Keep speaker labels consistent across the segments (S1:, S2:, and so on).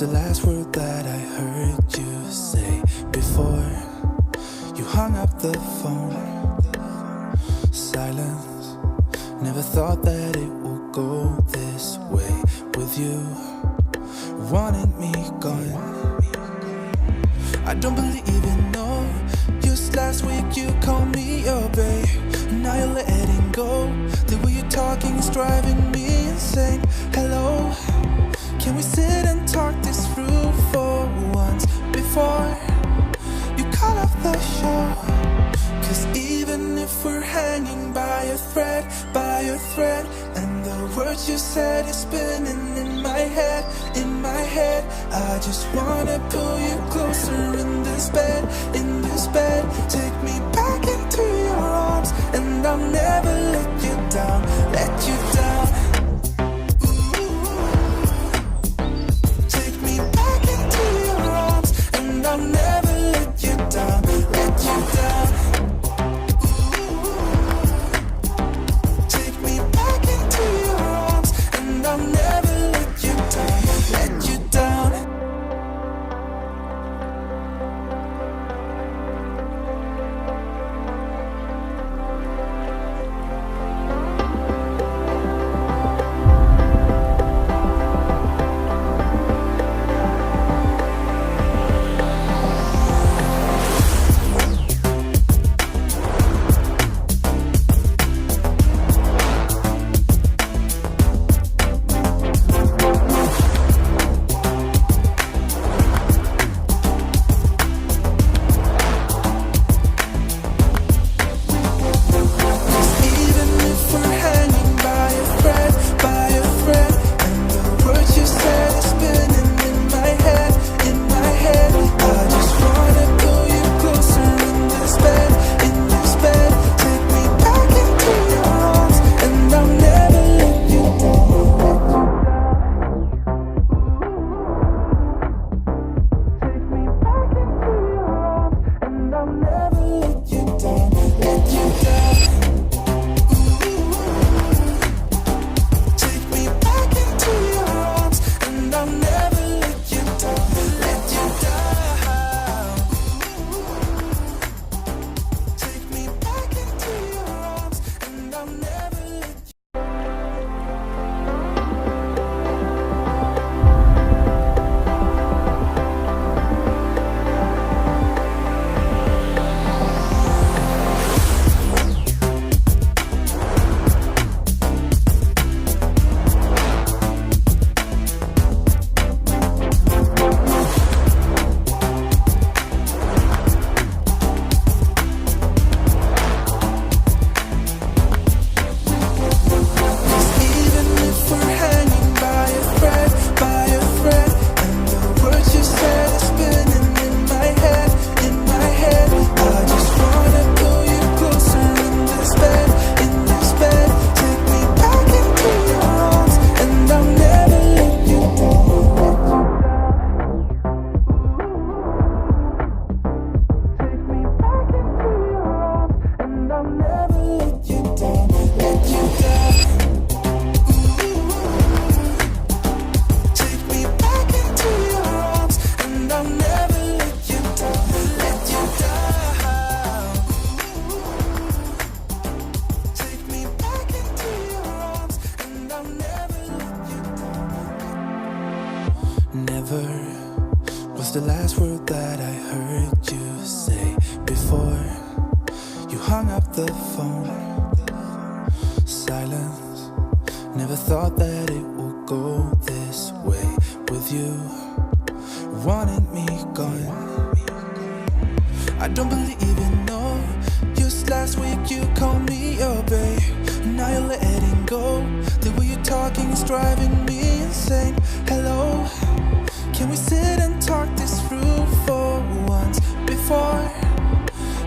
S1: the last word that I heard you say before you hung up the phone? Silence. Never thought that it would go this way with you wanting me gone. I don't believe in no. Just last week you called me your babe. Now you're letting go. The way you're talking is driving me insane. Hello, can we sit and talk this through for once before you cut off the show? Cause even if we're hanging by a thread, and the words you said is spinning in my head, I just wanna pull you closer in this bed, take me back into your arms, and I'll never let you down, Take me back into your arms, and I'll never let you down, Take me back into your arms, and I'll never let you down, Never was the last word that I heard you say before you hung up the phone. Silence. Never thought that it would go this way with you wanting me gone. I don't believe in no. Just last week you called me your babe. Now you're letting go. The way you're talking is driving me insane. Hello, can we sit and talk this through for once before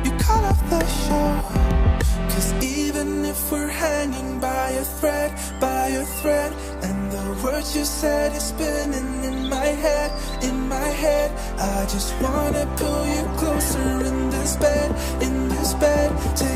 S1: you cut off the show? Cause even if we're hanging by a thread, and the words you said is spinning in my head, I just wanna pull you closer in this bed, take